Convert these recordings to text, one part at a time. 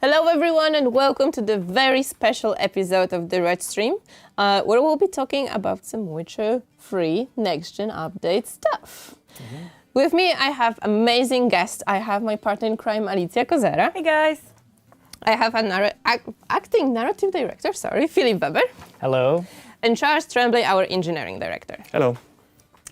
Hello everyone and welcome to the very special episode of the Red Stream, where we'll be talking about some Witcher 3 next-gen update stuff. With me I have amazing guests. I have my partner in crime, Alicja Kozera. Hey guys! I have a acting narrative director, Filip Weber. Hello. And Charles Tremblay, our engineering director. Hello.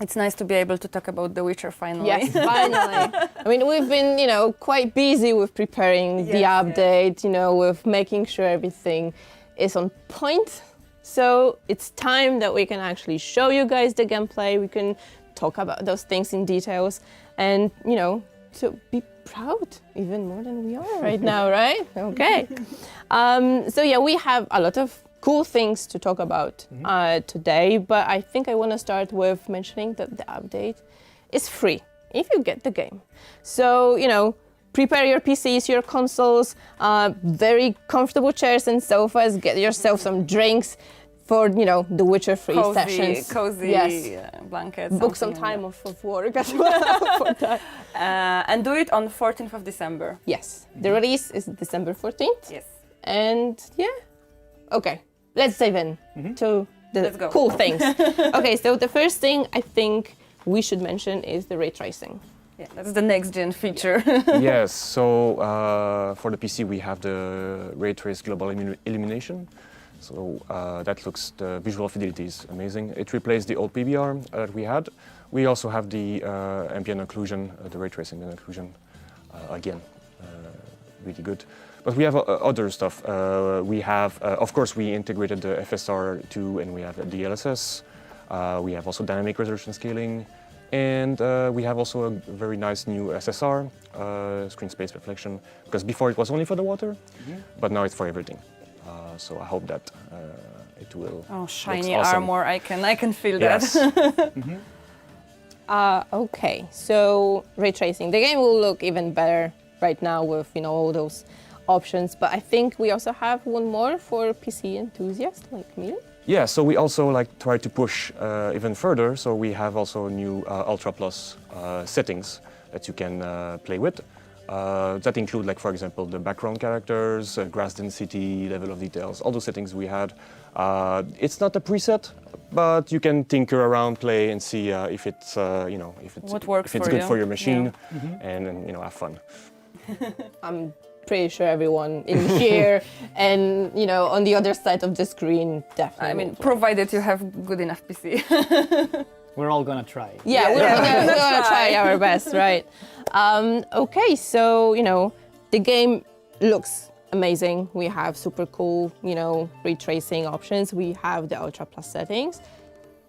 It's nice to be able to talk about The Witcher finally. Yes, finally. I mean, we've been, quite busy with preparing the update, with making sure everything is on point. So it's time that we can actually show you guys the gameplay. We can talk about those things in details and, to be proud even more than we are right now, right? Okay. We have a lot of cool things to talk about today, but I think I want to start with mentioning that the update is free if you get the game. So, prepare your PCs, your consoles, very comfortable chairs and sofas, get yourself some drinks for, the Witcher 3 sessions. Cozy blankets. Book some time off of work as well for that. And do it on 14th of December. Yes, the release is December 14th. Yes. And okay. Let's dive in to the cool things. Okay, so the first thing I think we should mention is the ray tracing. Yeah, that's the next gen feature. Yes, so for the PC we have the ray trace global illumination. So the visual fidelity is amazing. It replaced the old PBR that we had. We also have the ambient occlusion, the ray tracing and occlusion again, really good. But we have other stuff. We have, of course, we integrated the FSR2 and we have DLSS. We have also dynamic resolution scaling. And we have also a very nice new SSR, screen space reflection, because before it was only for the water, but now it's for everything. So I hope that it will. Oh, shiny awesome. armor! I can feel yes. that. Okay, so ray tracing. The game will look even better right now with all those options, but I think we also have one more for PC enthusiasts like me. Yeah, so we also try to push even further. So we have also new Ultra Plus settings that you can play with. That include, for example, the background characters, grass density, level of details, all those settings we had. It's not a preset, but you can tinker around, play, and see if it's what works if it's for good you. for your machine, and have fun. I'm pretty sure everyone in here and on the other side of the screen definitely. I mean, provided you have good enough PC. We're all gonna try. Yeah, we're gonna try our best, right? Okay, so the game looks amazing. We have super cool, ray tracing options. We have the Ultra Plus settings,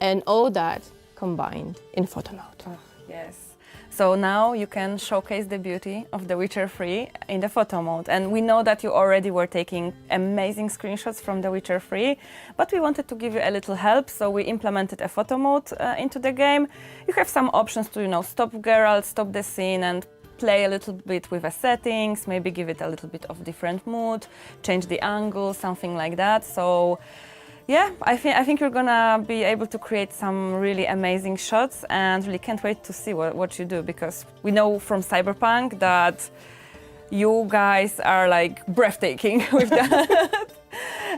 and all that combined in photo mode. Oh, yes. So now you can showcase the beauty of The Witcher 3 in the photo mode. And we know that you already were taking amazing screenshots from The Witcher 3, but we wanted to give you a little help, so we implemented a photo mode into the game. You have some options to, stop Geralt, stop the scene, and play a little bit with the settings, maybe give it a little bit of different mood, change the angle, something like that. So yeah, I think you're gonna be able to create some really amazing shots, and really can't wait to see what you do, because we know from Cyberpunk that you guys are breathtaking with that.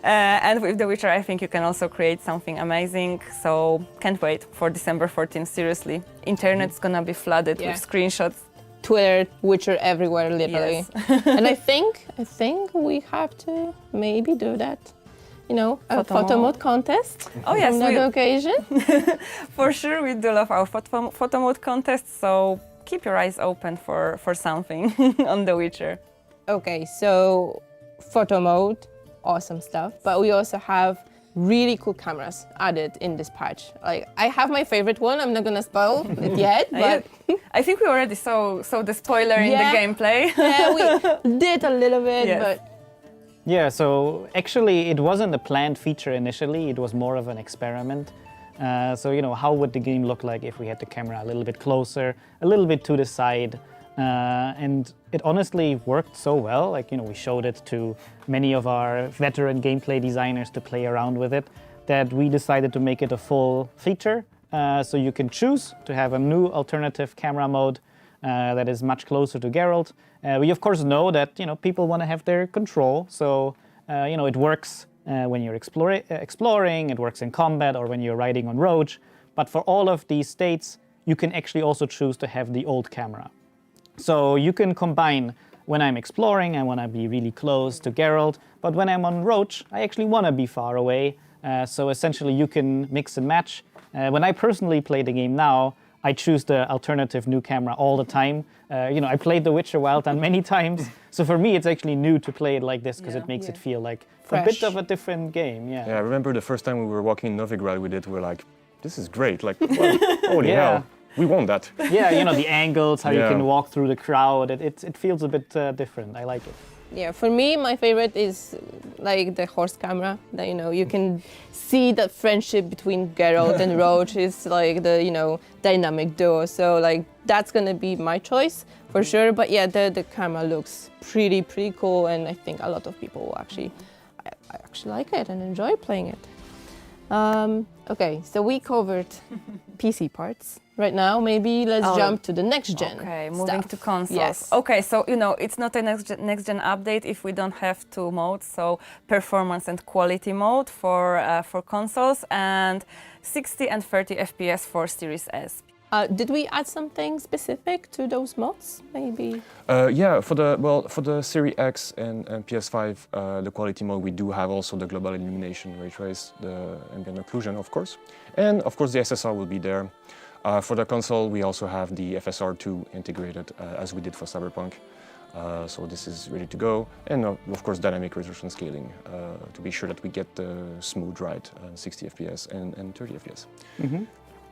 And with The Witcher, I think you can also create something amazing. So can't wait for December 14th, seriously. Internet's gonna be flooded with screenshots. Twitter, Witcher everywhere, literally. Yes. And I think we have to maybe do that. A photo mode contest. Oh yes, on that occasion. For sure, we do love our photo mode contest. So keep your eyes open for something on The Witcher. Okay, so photo mode, awesome stuff. But we also have really cool cameras added in this patch. I have my favorite one. I'm not gonna spoil it yet, but I think we already saw the spoiler in the gameplay. Yeah, we did a little bit, but. Yeah, so actually it wasn't a planned feature initially, it was more of an experiment. So, how would the game look like if we had the camera a little bit closer, a little bit to the side? And it honestly worked so well. We showed it to many of our veteran gameplay designers to play around with it, that we decided to make it a full feature. So you can choose to have a new alternative camera mode that is much closer to Geralt. We of course know that people want to have their control, so it works when you're exploring, it works in combat, or when you're riding on Roach. But for all of these states, you can actually also choose to have the old camera. So you can combine when I'm exploring, I want to be really close to Geralt, but when I'm on Roach, I actually want to be far away. So essentially you can mix and match. When I personally play the game now, I choose the alternative new camera all the time. I played The Witcher Wild Hunt many times, so for me it's actually new to play it like this because it makes it feel like fresh. A bit of a different game. Yeah. Yeah, I remember the first time we were walking in Novigrad with it, we were like, this is great, like, well, holy hell, we want that. Yeah, the angles, how you can walk through the crowd, it feels a bit different. I like it. Yeah, for me, my favorite is like the horse camera. That you can see that friendship between Geralt and Roach is like the dynamic duo. So like that's gonna be my choice for sure. But yeah, the camera looks pretty cool, and I think a lot of people will I actually like it and enjoy playing it. Okay, so we covered PC parts. Right now, maybe let's jump to the next gen. Okay, moving stuff. to consoles. Yes. Okay, so it's not a next gen update if we don't have two modes. So performance and quality mode for consoles, and 60 and 30 FPS for Series S. Did we add something specific to those mods? Maybe. Yeah, for the Series X and PS5, the quality mode, we do have also the global illumination, ray trace, the ambient occlusion, of course, and of course the SSR will be there. For the console, we also have the FSR2 integrated, as we did for Cyberpunk. So this is ready to go, and of course dynamic resolution scaling to be sure that we get the smooth ride, 60 FPS and 30 FPS. Mm-hmm.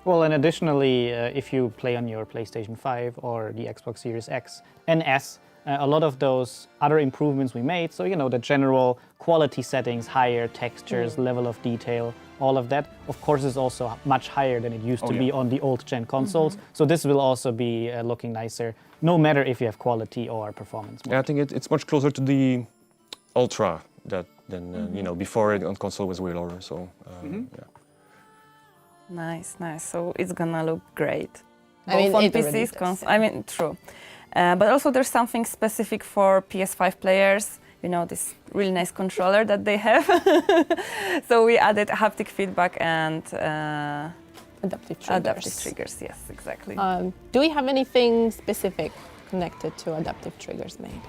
Well, and additionally, if you play on your PlayStation 5 or the Xbox Series X and S, a lot of those other improvements we made, so the general quality settings, higher textures, level of detail, all of that, of course, is also much higher than it used to be on the old gen consoles. So this will also be looking nicer, no matter if you have quality or performance mode. Yeah, I think it's much closer to the Ultra than before it on console was way lower. So yeah. Nice. So it's gonna look great. I mean, on it already PCs, does, consoles. I mean, true. But also there's something specific for PS5 players. This really nice controller that they have. So we added haptic feedback and Adaptive triggers. Yes, exactly. Do we have anything specific connected to adaptive triggers made?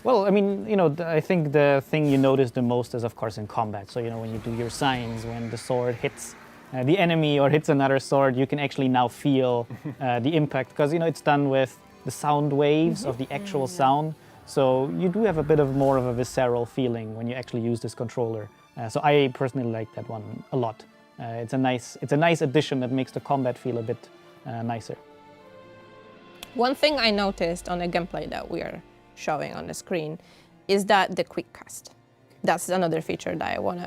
Well, I mean, I think the thing you notice the most is, of course, in combat. So, when you do your signs, when the sword hits the enemy or hits another sword, you can actually now feel the impact, because, it's done with the sound waves of the actual sound. So you do have a bit of more of a visceral feeling when you actually use this controller. So I personally like that one a lot. It's a nice addition that makes the combat feel a bit nicer. One thing I noticed on the gameplay that we are showing on the screen is that the Quickcast. That's another feature that I want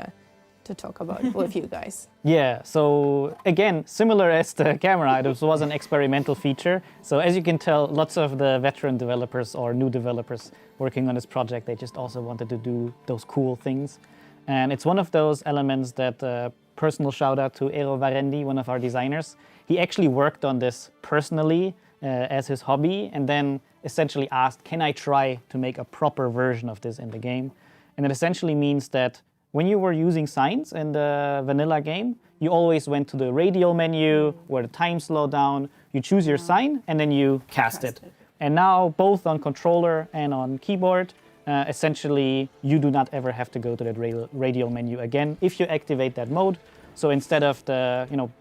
to talk about with you guys. Yeah, so again, similar as the camera, this was an experimental feature. So as you can tell, lots of the veteran developers or new developers working on this project, they just also wanted to do those cool things. And it's one of those elements that personal shout out to Eero Varendi, one of our designers. He actually worked on this personally as his hobby, and then essentially asked, can I try to make a proper version of this in the game? And it essentially means that when you were using signs in the vanilla game, you always went to the radial menu where the time slowed down, you choose your sign, and then you cast it. And now, both on controller and on keyboard, essentially, you do not ever have to go to that radial menu again if you activate that mode. So instead of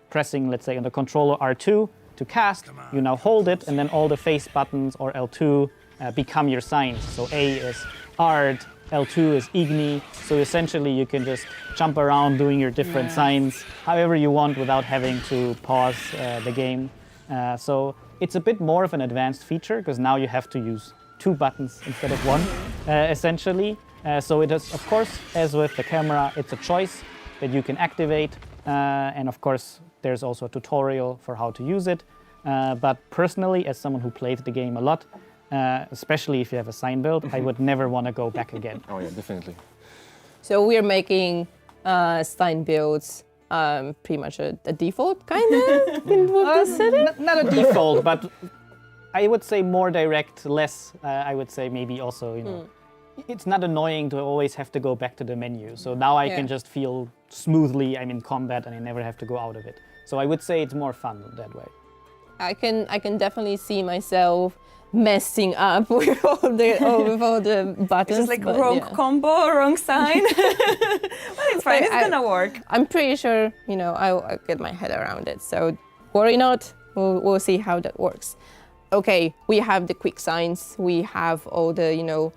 pressing, let's say, on the controller R2 to cast, you now hold it, and then all the face buttons or L2 become your signs. So A is Ard, L2 is Igni, so essentially you can just jump around doing your different signs however you want without having to pause the game. So it's a bit more of an advanced feature, because now you have to use 2 buttons instead of 1, essentially. So it is, of course, as with the camera, it's a choice that you can activate, and of course there's also a tutorial for how to use it. But personally, as someone who played the game a lot, especially if you have a sign build, I would never want to go back again. Oh yeah, definitely. So we're making sign builds pretty much a default, kind of, with this setting? Not a default, but I would say more direct, less, I would say maybe also, you know, it's not annoying to always have to go back to the menu. So now I can just feel smoothly I'm in combat and I never have to go out of it. So I would say it's more fun that way. I can definitely see myself messing up with all the buttons. It's like but wrong yeah. combo, wrong sign. But it's fine, it's gonna work. I'm pretty sure, you know, I'll get my head around it. So worry not, we'll see how that works. Okay, we have the quick signs, we have all the, you know,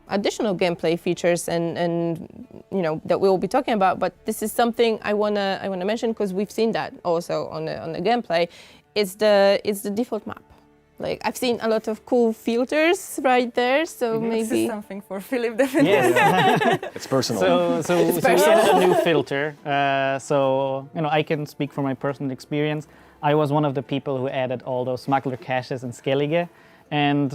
additional gameplay features and you know that we'll be talking about. But this is something I wanna mention because we've seen that also on the gameplay. It's the default map. Like I've seen a lot of cool filters right there, so This is maybe something for Philip, definitely. Yes. It's personal. So we added a new filter. So, you know, I can speak from my personal experience. I was one of the people who added all those smuggler caches in Skellige. And,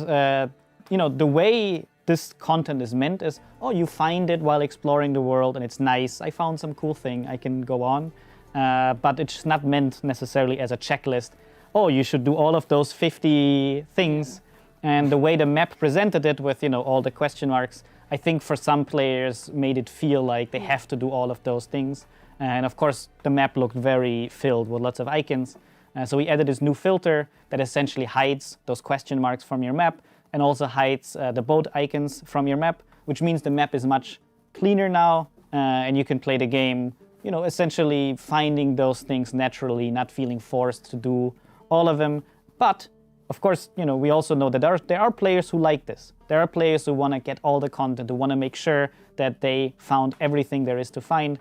you know, the way this content is meant is, oh, you find it while exploring the world and it's nice. I found some cool thing, I can go on. But it's not meant necessarily as a checklist. Oh, you should do all of those 50 things. And the way the map presented it with, you know, all the question marks, I think for some players made it feel like they have to do all of those things. And of course, the map looked very filled with lots of icons. So we added this new filter that essentially hides those question marks from your map and also hides the boat icons from your map, which means the map is much cleaner now and you can play the game, you know, essentially finding those things naturally, not feeling forced to do all of them. But of course, you know, we also know that there are players who like this. There are players who want to get all the content, who want to make sure that they found everything there is to find.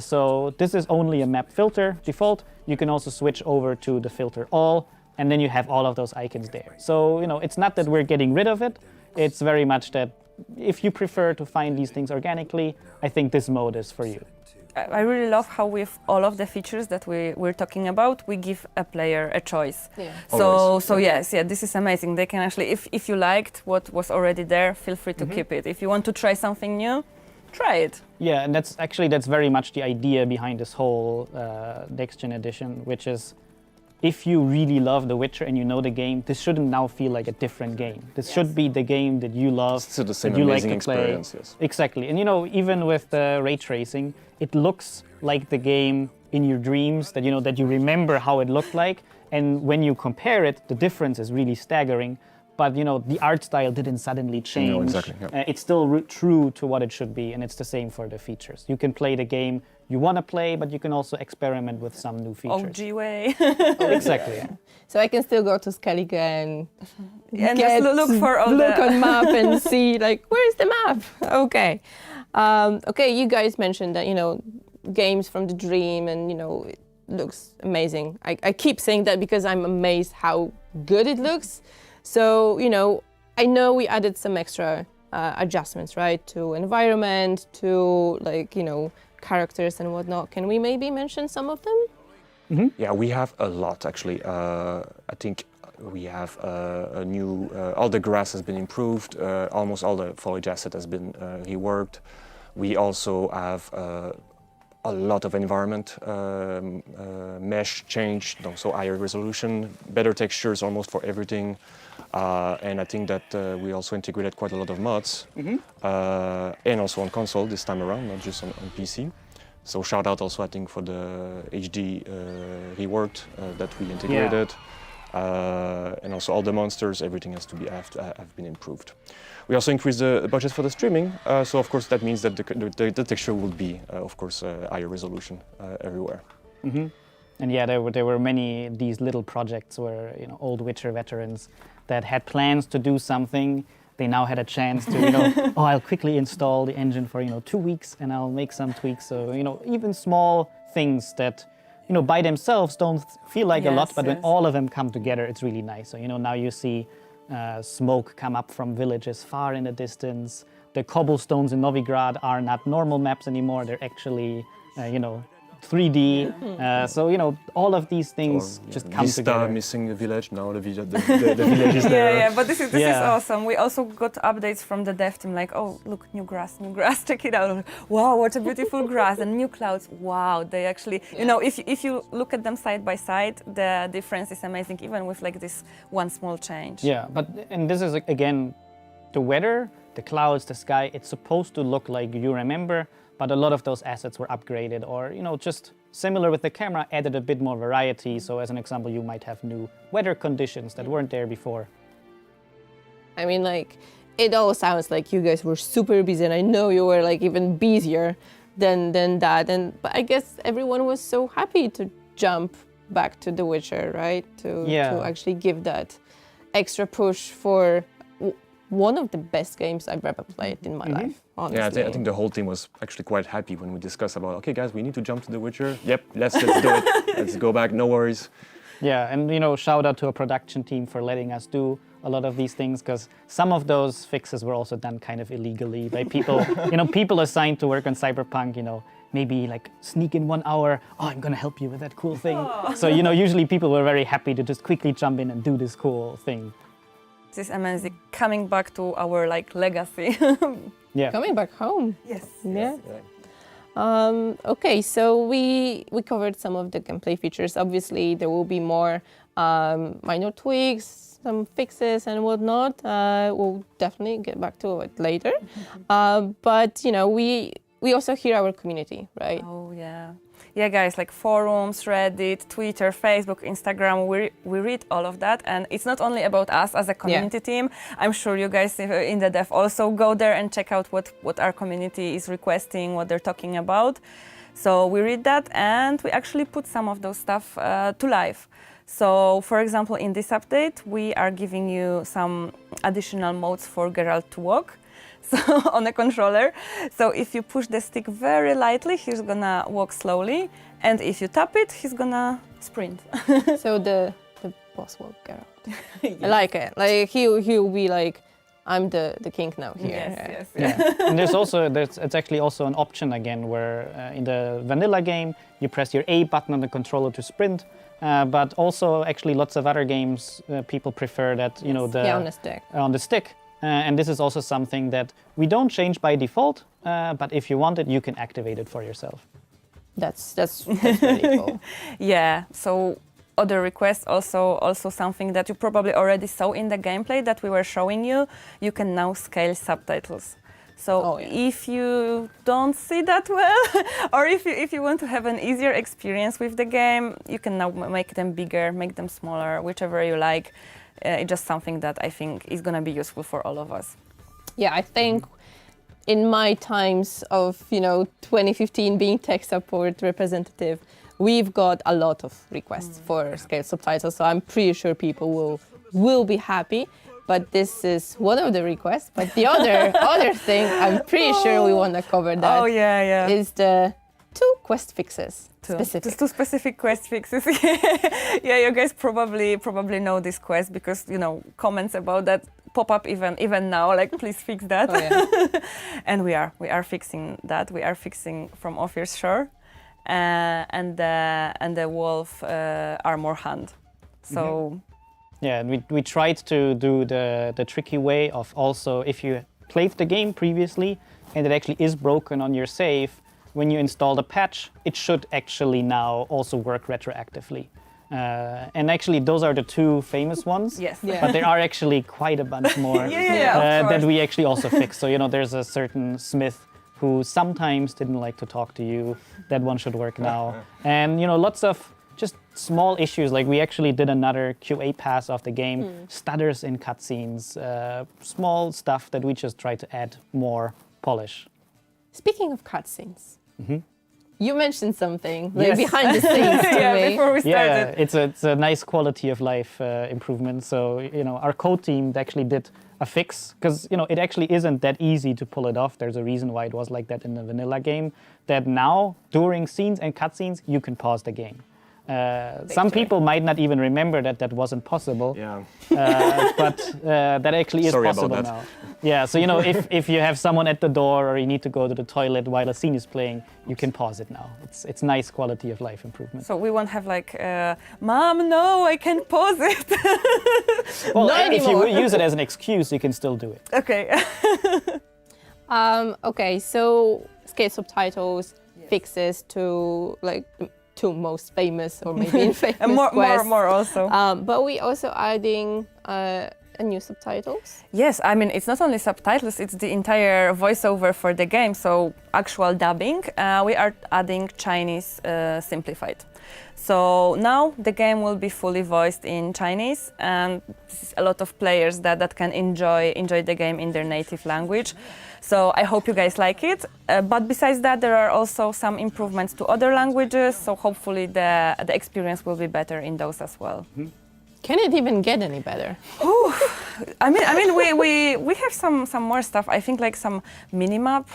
So this is only a map filter default. You can also switch over to the filter all, and then you have all of those icons there. So, you know, it's not that we're getting rid of it. It's very much that if you prefer to find these things organically, I think this mode is for you. I really love how with all of the features that we're talking about, we give a player a choice. Yeah. So yes, this is amazing. They can actually, if you liked what was already there, feel free to keep it. If you want to try something new, try it. Yeah, and that's very much the idea behind this whole Next Gen edition, which is if you really love The Witcher and you know the game, this shouldn't now feel like a different game. This should be the game that you love, Still the same that you amazing like to play. experience, yes. Exactly, and you know, even with the ray tracing, it looks like the game in your dreams that you remember how it looked like, and when you compare it, the difference is really staggering. But you know, the art style didn't suddenly change. No, exactly. Yeah. It's still true to what it should be, and it's the same for the features. You can play the game you want to play, but you can also experiment with some new features. OG way. Exactly. Yeah. So I can still go to Skellige and just look for all look the on map and see like where's the map. Okay, okay. You guys mentioned that, you know, games from the dream, and you know it looks amazing. I keep saying that because I'm amazed how good it looks. So you know we added some extra adjustments, right, to environment, to like you know characters and whatnot. Can we maybe mention some of them? Mm-hmm. Yeah, we have a lot actually. I think we have a new, all the grass has been improved, almost all the foliage asset has been reworked. We also have a lot of environment mesh changed, so higher resolution, better textures almost for everything. And I think that we also integrated quite a lot of mods, and also on console this time around, not just on PC. So shout out also, I think, for the HD reworked that we integrated. And also all the monsters, everything has to be have been improved. We also increased the budget for the streaming, so of course that means that the texture will be, of course, higher resolution everywhere. Mm-hmm. And yeah, there were many these little projects where old Witcher veterans that had plans to do something. They now had a chance to, I'll quickly install the engine for 2 weeks and I'll make some tweaks. So even small things that by themselves don't feel like a lot, but when all of them come together, it's really nice. So now you see smoke come up from villages far in the distance. The cobblestones in Novigrad are not normal maps anymore. They're actually 3D. So all of these things Or, just yeah, come Vista together. missing a village, now the village is there. Yeah, but this is Yeah. awesome. We also got updates from the dev team like, oh, look, new grass, check it out. Wow, what a beautiful grass, and new clouds. Wow, they actually, if you look at them side by side, the difference is amazing, even with like this one small change. Yeah, and this is again, the weather, the clouds, the sky, it's supposed to look like you remember, but a lot of those assets were upgraded or, just similar with the camera, added a bit more variety. So as an example, you might have new weather conditions that weren't there before. I mean, like, it all sounds like you guys were super busy, and I know you were like even busier than that. But I guess everyone was so happy to jump back to The Witcher, right? To actually give that extra push for one of the best games I've ever played in my life, honestly. Yeah, I think the whole team was actually quite happy when we discussed about, okay guys, we need to jump to The Witcher. Yep, let's do it. Let's go back, no worries. Yeah, and shout out to our production team for letting us do a lot of these things, because some of those fixes were also done kind of illegally by people, people assigned to work on Cyberpunk, maybe like sneak in 1 hour, oh, I'm gonna help you with that cool thing. So, usually people were very happy to just quickly jump in and do this cool thing. This is amazing. Coming back to our like legacy. Yeah. Coming back home. Yes. Yeah. Okay, so we covered some of the gameplay features. Obviously, there will be more minor tweaks, some fixes and whatnot. We'll definitely get back to it later. But we also hear our community, right? Oh yeah. Yeah, guys, like forums, Reddit, Twitter, Facebook, Instagram, we read all of that. And it's not only about us as a community team. I'm sure you guys in the dev also go there and check out what our community is requesting, what they're talking about. So we read that, and we actually put some of those stuff to life. So, for example, in this update, we are giving you some additional modes for Geralt to walk. So on the controller. So if you push the stick very lightly, he's gonna walk slowly, and if you tap it, he's gonna sprint. So the boss will go. I like it. Like he'll be like, I'm the king now here. Yes. Yeah. And it's actually also an option again where in the vanilla game you press your A button on the controller to sprint, but also actually lots of other games people prefer that on the stick. On the stick. And this is also something that we don't change by default, but if you want it, you can activate it for yourself. That's really cool. Yeah. So other requests, also something that you probably already saw in the gameplay that we were showing you. You can now scale subtitles. So if you don't see that well, or if you want to have an easier experience with the game, you can now make them bigger, make them smaller, whichever you like. It's just something that I think is going to be useful for all of us. Yeah, I think in my times of 2015 being tech support representative, we've got a lot of requests for scaled subtitles. So I'm pretty sure people will be happy. But this is one of the requests. But the other thing, I'm pretty sure we want to cover that. Oh yeah. Is the 2 quest fixes. Specific. 2 specific quest fixes. Yeah, you guys probably know this quest because comments about that pop up even now. Like, please fix that. Oh, yeah. And we are fixing that. We are fixing from Ophir's Shore, and the wolf armor hand. So. Yeah, and we tried to do the tricky way of also, if you played the game previously and it actually is broken on your save, when you install the patch, it should actually now also work retroactively. And actually, those are the 2 famous ones. Yes. Yeah. But there are actually quite a bunch more that we actually also fixed. So, there's a certain smith who sometimes didn't like to talk to you. That one should work now. And, lots of just small issues. Like, we actually did another QA pass of the game, stutters in cutscenes, small stuff that we just try to add more polish. Speaking of cutscenes, you mentioned something Yes. behind the scenes to me. Before we started. Yeah, it's a nice quality of life improvement. So, our code team actually did a fix because, it actually isn't that easy to pull it off. There's a reason why it was like that in the vanilla game, that now during scenes and cutscenes, you can pause the game. Some people might not even remember that that wasn't possible, Yeah. but that actually is Sorry about possible that. now. Yeah, so if you have someone at the door or you need to go to the toilet while a scene is playing, you can pause it now. It's nice quality of life improvement. So we won't have like, Mom, no, I can't pause it. Well, Not if you anymore. use it as an excuse, you can still do it. Okay. Okay, so skate subtitles fixes to like the two most famous or maybe infamous And more quests. also. But we also adding a new subtitles. Yes, I mean, it's not only subtitles, it's the entire voiceover for the game, so actual dubbing. We are adding Chinese simplified. So now the game will be fully voiced in Chinese, and this is a lot of players that can enjoy the game in their native language. So I hope you guys like it. But besides that, there are also some improvements to other languages, so hopefully the experience will be better in those as well. Can it even get any better? I mean, we have some more stuff. I think like some minimap.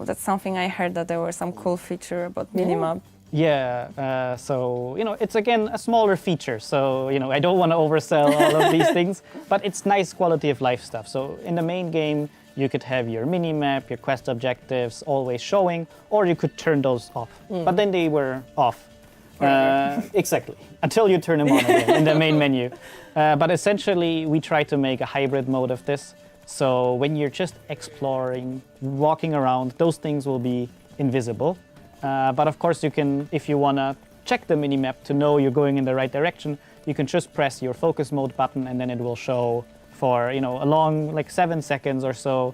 That's something I heard that there was some cool feature about minimap. Yeah, so, it's again a smaller feature. So, I don't want to oversell all of these things, but it's nice quality of life stuff. So in the main game, you could have your mini-map, your quest objectives always showing, or you could turn those off. But then they were off. Exactly, until you turn them on again in the main menu. But essentially, we try to make a hybrid mode of this. So when you're just exploring, walking around, those things will be invisible. But of course, you can, if you want to check the mini-map to know you're going in the right direction, you can just press your focus mode button and then it will show for a long, like 7 seconds or so.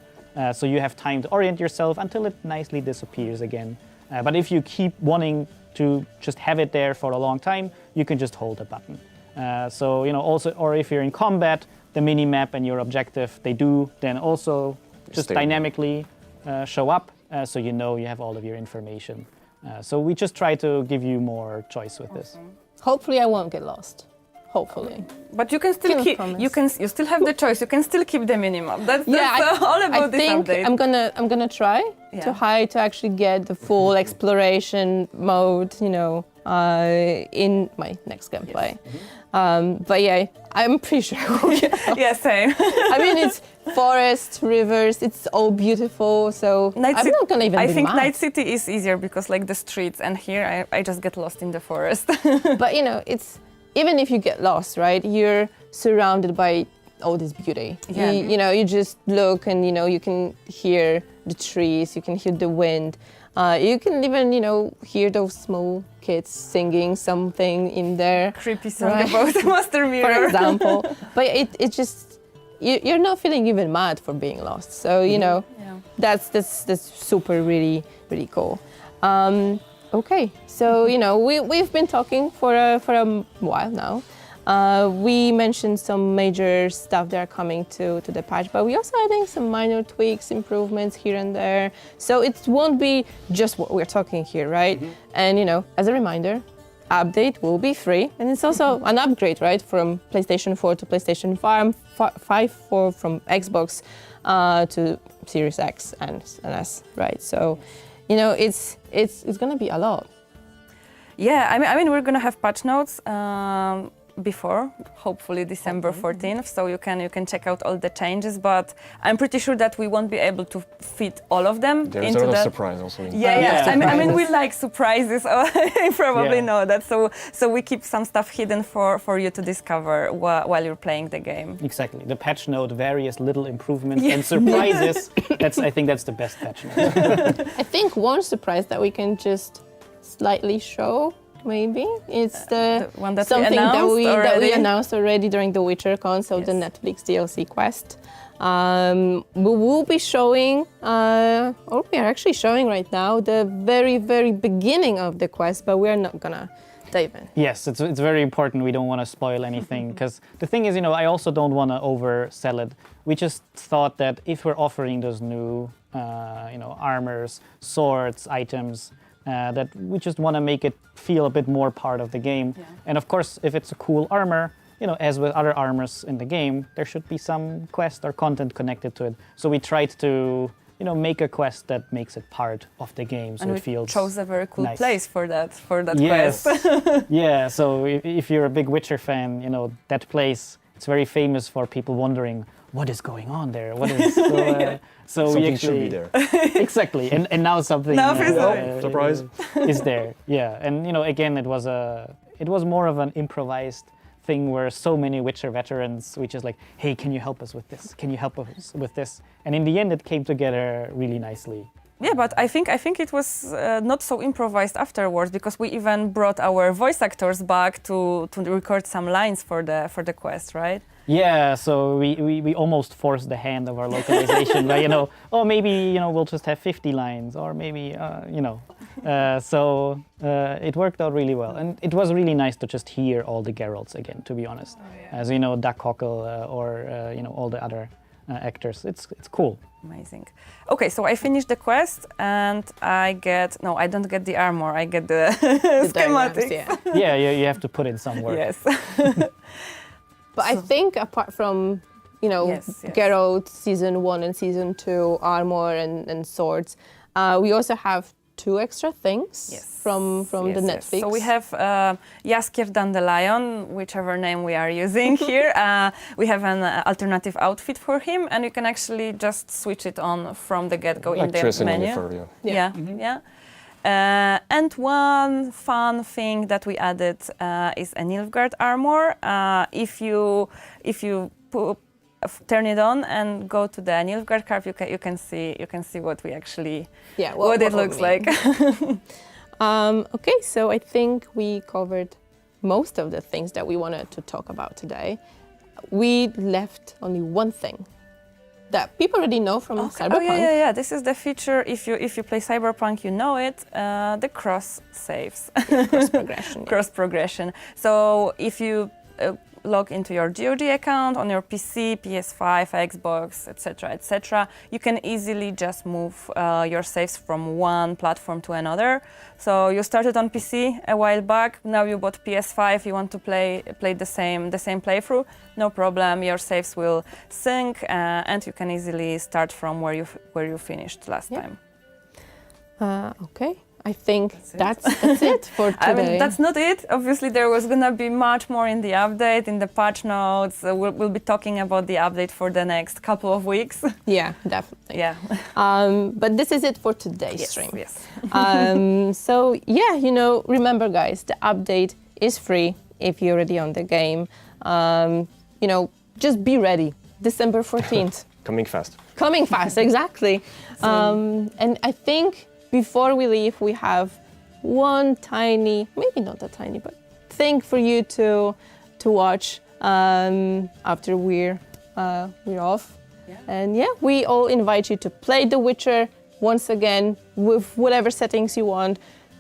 So you have time to orient yourself until it nicely disappears again. But if you keep wanting to just have it there for a long time, you can just hold the button. So, also, or if you're in combat, the mini-map and your objective, they do then also just Stay. dynamically show up, so you know you have all of your information. So we just try to give you more choice with this. Hopefully, I won't get lost. Hopefully. But you can still Can't keep. promise. You still have the choice. You can still keep the minimap. That's I all about this think update. I'm gonna try to actually get the full exploration mode, in my next gameplay. But yeah, I'm pretty sure I will get lost. Yeah, same. I mean, it's forest, rivers, it's all beautiful, so I'm not gonna even I be think mad. Night City is easier because like the streets, and here I just get lost in the forest. But it's even if you get lost, right? You're surrounded by all this beauty. Yeah. You just look and you can hear the trees, you can hear the wind. You can even hear those small kids singing something in there, Creepy song Right. about the Master for Mirror. example. But it just you're not feeling even mad for being lost. So Yeah. that's super really really cool. Okay, so we've been talking for a while now. We mentioned some major stuff that are coming to the patch, but we also adding some minor tweaks, improvements here and there. So it won't be just what we're talking here, right? And as a reminder, update will be free, and it's also an upgrade, right, from PlayStation 4 to PlayStation 5 from Xbox to Series X and S, right? So it's gonna be a lot. Yeah, I mean we're gonna have patch notes before, hopefully December 14th, so you can check out all the changes. But I'm pretty sure that we won't be able to fit all of them There's into a lot the. of surprise also. Yeah. I mean we surprises. like surprises. You probably Yeah. know that. So we keep some stuff hidden for you to discover while you're playing the game. Exactly. The patch note, various little improvements and surprises. I think that's the best patch note. I think one surprise that we can just slightly show, maybe, it's the one that we something that we announced announced already during the WitcherCon, so the Netflix DLC quest. We will be showing, or we are actually showing right now, the very, very beginning of the quest, but we're not gonna dive in. Yes, it's very important. We don't want to spoil anything because the thing is, I also don't want to oversell it. We just thought that if we're offering those new, armors, swords, items, that we just want to make it feel a bit more part of the game. Yeah. And of course, if it's a cool armor, as with other armors in the game, there should be some quest or content connected to it. So we tried to, make a quest that makes it part of the game, so And it we feels chose a very cool nice. place for that Yes. quest. Yeah, so if you're a big Witcher fan, that place, it's very famous for people wondering what is going on there. What is so we Something actually should be there. exactly, and now something Now it's Surprise. is there. Yeah, and again, it was more of an improvised thing where so many Witcher veterans, we just like, hey, can you help us with this? Can you help us with this? And in the end, it came together really nicely. Yeah, but I think it was not so improvised afterwards, because we even brought our voice actors back to record some lines for the quest, right? Yeah, so we almost forced the hand of our localization by, maybe, we'll just have 50 lines, or maybe, so it worked out really well. And it was really nice to just hear all the Geralts again, to be honest. As Duck Hockle or, all the other actors. It's cool. Amazing. Okay, so I finished the quest and I don't get the armor, I get the, schematics. Diagrams, Yeah, you have to put it somewhere. Yes. But I think apart from, Yes. Geralt Season 1 and Season 2, armor and swords, we also have 2 extra things from the Netflix. So we have Jaskier Dandelion, whichever name we are using here. We have an alternative outfit for him, and you can actually just switch it on from the get-go in the menu. And one fun thing that we added is a Nilfgaard armor. If you turn it on and go to the Nilfgaard card, you can see what we actually what it looks like. Okay, so I think we covered most of the things that we wanted to talk about today. We left only one thing that people already know from Cyberpunk. Oh yeah. This is the feature. If you play Cyberpunk, you know it. The cross saves. Cross progression. Cross progression. So if you log into your GOG account on your PC, PS5, Xbox, etc., you can easily just move your saves from one platform to another. So you started on PC a while back. Now you bought PS5. You want to play the same playthrough. No problem. Your saves will sync, and you can easily start from where you finished last time. Okay. I think that's it for today. I mean, that's not it. Obviously, there was going to be much more in the update, in the patch notes. We'll be talking about the update for the next couple of weeks. Yeah, definitely. Yeah. But this is it for today's stream. Yes. So, remember, guys, the update is free if you're already on the game. Just be ready. December 14th. Coming fast. Coming fast, exactly. And I think before we leave, we have one tiny, maybe not that tiny, but thing for you to watch after we're off. Yeah. And we all invite you to play The Witcher once again with whatever settings you want.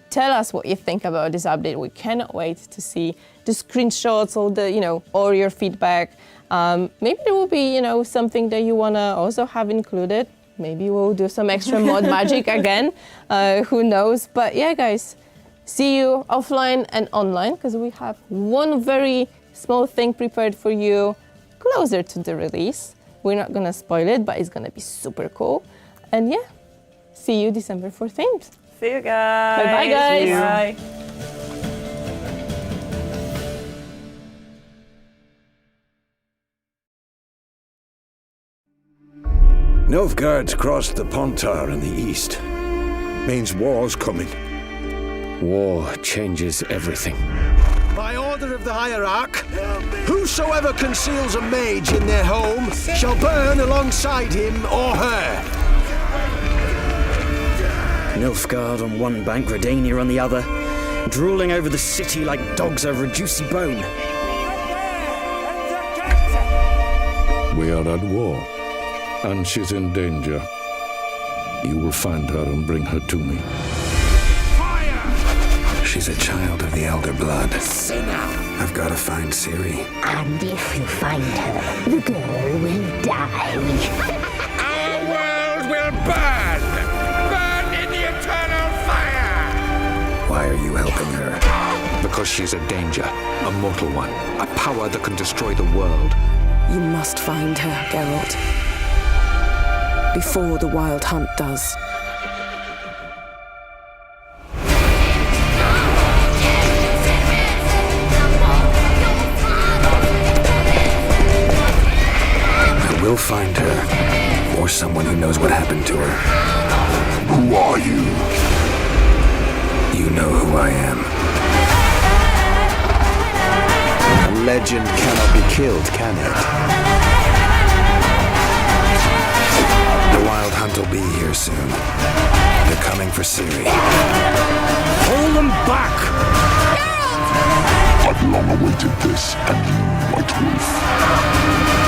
Tell us what you think about this update. We cannot wait to see the screenshots, or your feedback. Maybe there will be, something that you wanna also have included. Maybe we'll do some extra mod magic again. Who knows? But yeah, guys, see you offline and online, because we have one very small thing prepared for you closer to the release. We're not gonna spoil it, but it's gonna be super cool. And see you December 14th. See you guys. Bye-bye, guys. Bye. Nilfgaard's crossed the Pontar in the east. Means war's coming. War changes everything. By order of the Hierarch, whosoever conceals a mage in their home shall burn alongside him or her. Nilfgaard on one bank, Redania on the other, drooling over the city like dogs over a juicy bone. We are at war, and she's in danger. You will find her and bring her to me. She's a child of the Elder Blood. Sinner. I've got to find Ciri. And if you find her, the girl will die. Our world will burn! Burn in the eternal fire! Why are you helping her? Because she's a danger, a mortal one, a power that can destroy the world. You must find her, Geralt. before the Wild Hunt does. I will find her, or someone who knows what happened to her. Who are you? You know who I am. A legend cannot be killed, can it? The Wild Hunt will be here soon. They're coming for Ciri. Hold them back! I've long awaited this, and you, White Wolf.